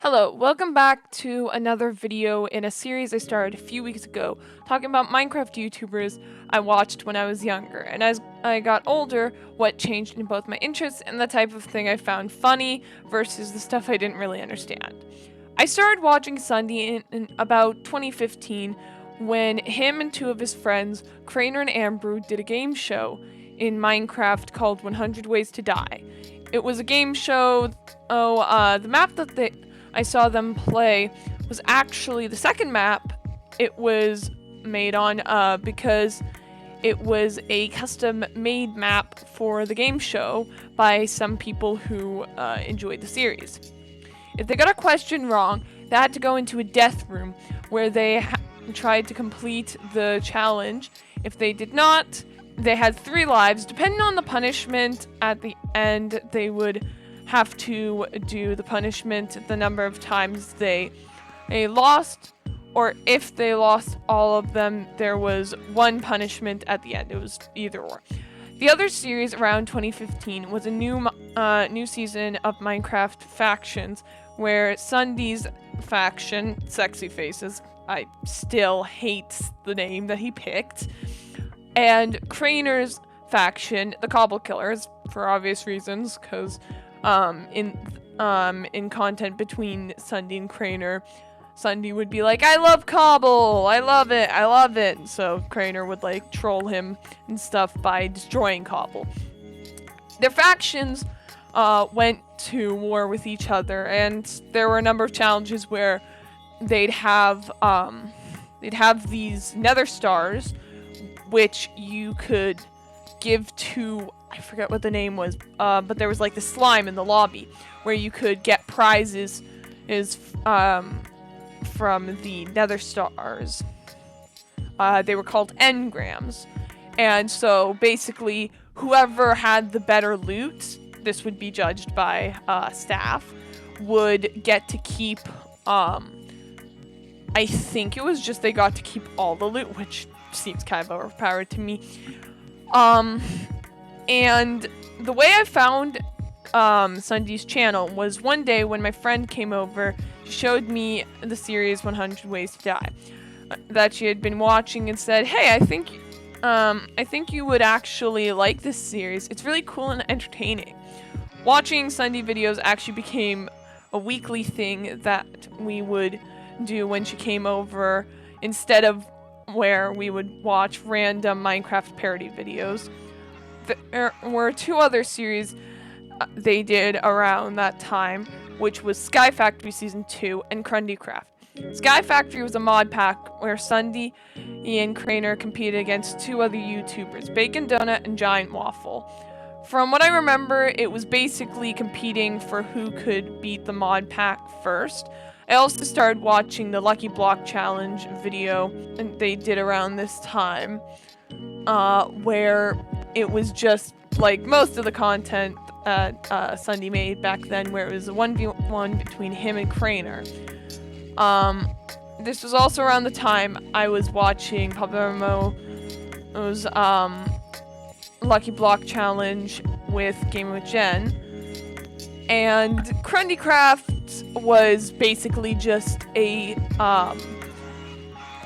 Hello, welcome back to another video in a series I started a few weeks ago talking about Minecraft YouTubers I watched when I was younger, and as I got older, what changed in both my interests and the type of thing I found funny versus the stuff I didn't really understand. I started watching Ssundee in about 2015 when him and two of his friends, Crainer and Ambrew, did a game show in Minecraft called 100 Ways to Die. It was a game show, the map that I saw them play was actually the second map it was made on because it was a custom-made map for the game show by some people who enjoyed the series. If they got a question wrong, they had to go into a death room where they tried to complete the challenge. If they did not, they had 3 lives. Depending on the punishment at the end, they would have to do the punishment the number of times they lost, or if they lost all of them, there was one punishment at the end. It was either or. The other series around 2015 was a new season of Minecraft Factions, where Ssundee's faction, Sexy Faces, I still hate the name that he picked, and Crainer's faction, the Cobble Killers, for obvious reasons, because in content between Ssundee and Crainer, Ssundee would be like, I love Cobble, I love it, so Crainer would like troll him and stuff by destroying Cobble. Their factions went to war with each other, and there were a number of challenges where they'd have these nether stars, which you could give to, I forget what the name was, but there was like the slime in the lobby where you could get prizes from the nether stars. They were called engrams. And so basically whoever had the better loot, this would be judged by staff, would get to keep, I think it was just they got to keep all the loot, which seems kind of overpowered to me. And the way I found Ssundee's channel was one day when my friend came over, she showed me the series 100 Ways to Die that she had been watching and said, hey, I think you would actually like this series. It's really cool and entertaining. Watching Ssundee videos actually became a weekly thing that we would do when she came over, instead of where we would watch random Minecraft parody videos. There were 2 other series they did around that time, which was Sky Factory Season 2 and Crundycraft. Sky Factory was a mod pack where Ssundee and Crainer competed against 2 other YouTubers, Bacon Donut and Giant Waffle. From what I remember, it was basically competing for who could beat the mod pack first. I also started watching the Lucky Block Challenge video and they did around this time, where it was just like most of the content Ssundee made back then, where it was a 1v1 between him and Crainer. This was also around the time I was watching Papamo's Lucky Block Challenge with Game with Jen. And Crundycraft was basically just a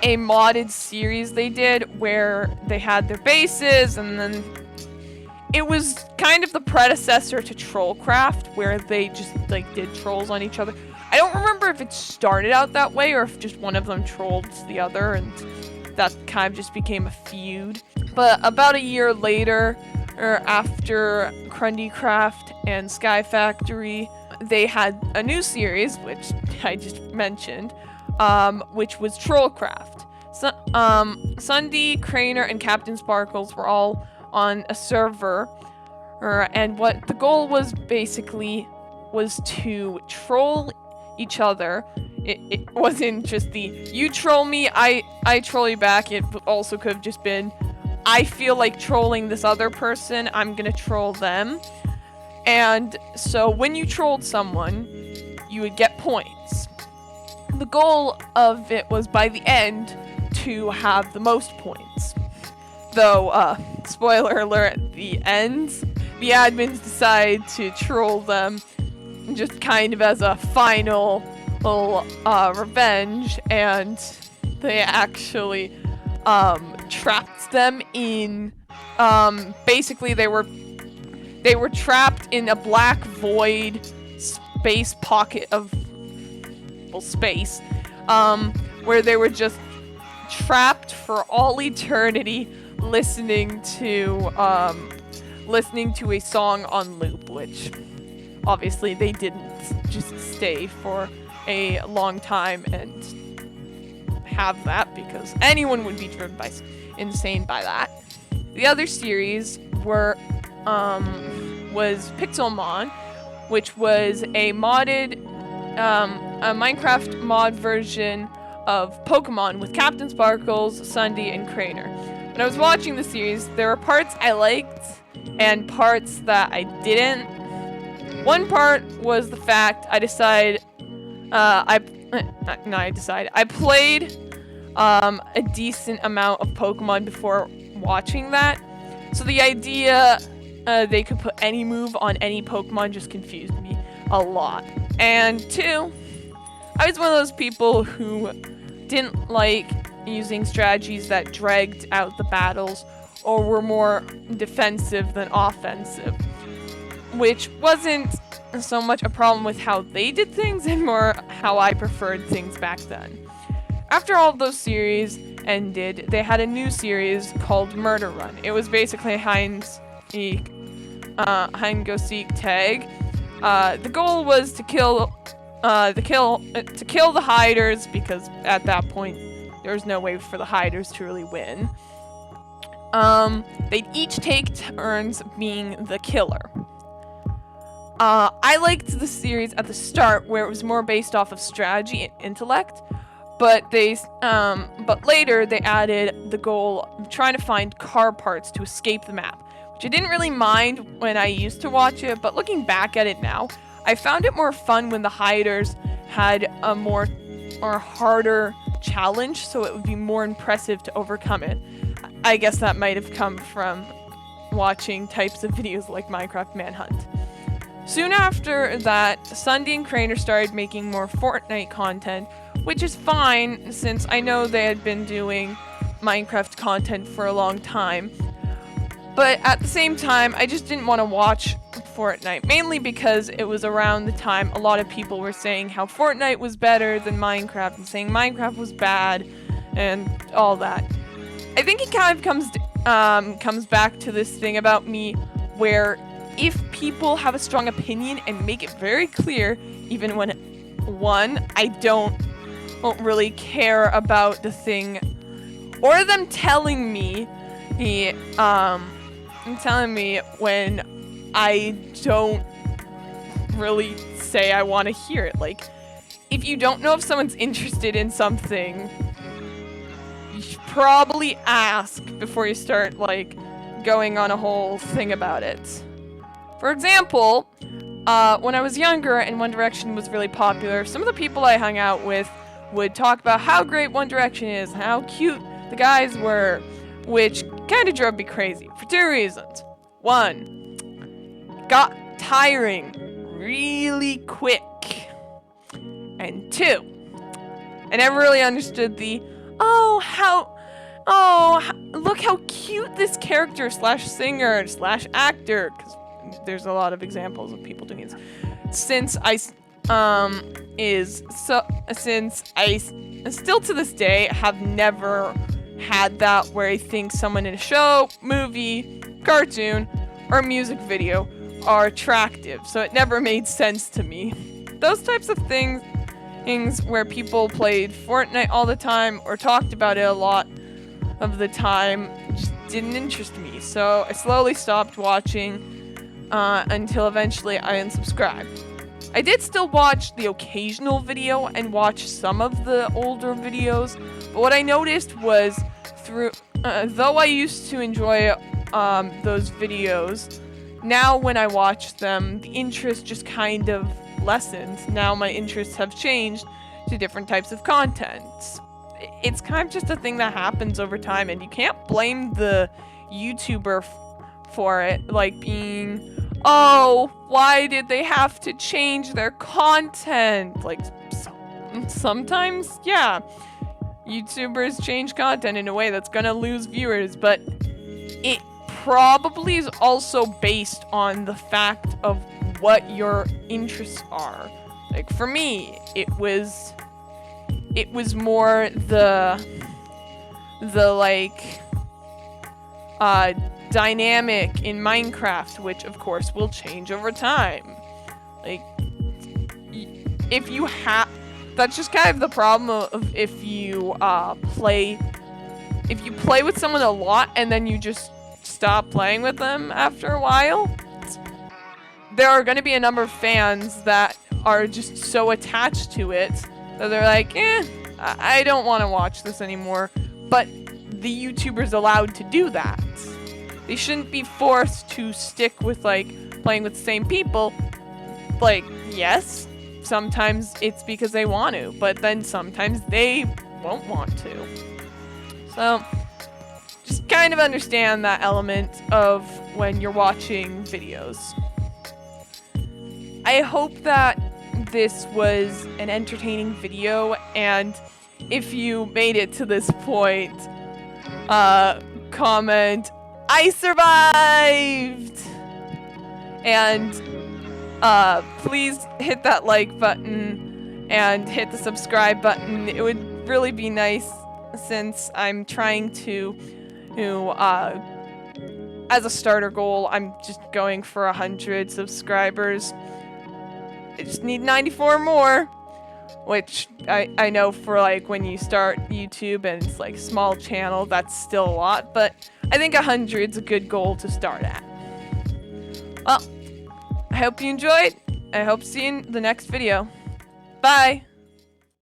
modded series they did where they had their bases, and then it was kind of the predecessor to Trollcraft, where they just like did trolls on each other. I don't remember if it started out that way or if just one of them trolled the other and that kind of just became a feud. But about a year later, or after Crundycraft and Sky Factory, they had a new series, which I just mentioned, which was Trollcraft. Ssundee, Crainer, and Captain Sparkles were all on a server, and what the goal was basically was to troll each other. It wasn't just the you troll me, I troll you back. It also could have just been I feel like trolling this other person, I'm gonna troll them. And so when you trolled someone, you would get points. The goal of it was by the end to have the most points. Though, spoiler alert, at the end, the admins decide to troll them just kind of as a final revenge, and they actually trapped them in basically they were trapped in a black void space pocket of space where they were just trapped for all eternity listening to a song on loop, which obviously they didn't just stay for a long time and have that, because anyone would be driven insane by that. The other series was Pixelmon, which was a modded a Minecraft mod version of Pokemon with Captain Sparkles, Ssundee, and Crainer. When I was watching the series, there were parts I liked and parts that I didn't. One part was the fact I played a decent amount of Pokemon before watching that. So the idea they could put any move on any Pokemon just confused me a lot. And two, I was one of those people who didn't like using strategies that dragged out the battles or were more defensive than offensive, which wasn't so much a problem with how they did things and more how I preferred things back then. After all of those series ended, they had a new series called Murder Run. It was basically a hide and go seek tag. The goal was to kill the hiders, because at that point there was no way for the hiders to really win. They'd each take turns being the killer. I liked the series at the start, where it was more based off of strategy and intellect, but later they added the goal of trying to find car parts to escape the map, which I didn't really mind when I used to watch it, but looking back at it now, I found it more fun when the hiders had a more harder challenge, so it would be more impressive to overcome it. I guess that might have come from watching types of videos like Minecraft Manhunt. Soon after that, Ssundee and Crainer started making more Fortnite content, which is fine since I know they had been doing Minecraft content for a long time. But at the same time, I just didn't want to watch Fortnite, mainly because it was around the time a lot of people were saying how Fortnite was better than Minecraft and saying Minecraft was bad and all that. I think it kind of comes back to this thing about me where if people have a strong opinion and make it very clear, even when I don't really care about the thing, or them telling me when I don't really say I want to hear it. Like, if you don't know if someone's interested in something, you should probably ask before you start, like, going on a whole thing about it. For example, when I was younger and One Direction was really popular, some of the people I hung out with would talk about how great One Direction is, how cute the guys were, which kind of drove me crazy for two reasons. One, got tiring really quick. And two, I never really understood the, look how cute this character / singer / actor, because there's a lot of examples of people doing it. Since I still to this day have never had that where I think someone in a show, movie, cartoon, or music video are attractive, so it never made sense to me. Those types of things where people played Fortnite all the time or talked about it a lot of the time just didn't interest me, so I slowly stopped watching until eventually I unsubscribed. I did still watch the occasional video and watch some of the older videos, but what I noticed was though I used to enjoy those videos, now when I watch them, the interest just kind of lessens. Now my interests have changed to different types of content. It's kind of just a thing that happens over time, and you can't blame the YouTuber for it, like being oh, why did they have to change their content? Like, sometimes, yeah, YouTubers change content in a way that's gonna lose viewers, but it probably is also based on the fact of what your interests are. Like, for me, it was more the like dynamic in Minecraft, which of course will change over time. Like, if you have, that's just kind of the problem of if you play with someone a lot and then you just stop playing with them after a while. There are going to be a number of fans that are just so attached to it that they're like, I don't want to watch this anymore. But the YouTuber's allowed to do that. They shouldn't be forced to stick with, like, playing with the same people. Like, yes, sometimes it's because they want to, but then sometimes they won't want to. So, just kind of understand that element of when you're watching videos. I hope that this was an entertaining video, and if you made it to this point, comment, I survived! And please hit that like button and hit the subscribe button. It would really be nice, since I'm trying to as a starter goal, I'm just going for 100 subscribers. I just need 94 more, which I know for, like, when you start YouTube and it's like small channel, that's still a lot, but I think 100's a good goal to start at. Well, I hope you enjoyed. I hope to see you in the next video. Bye!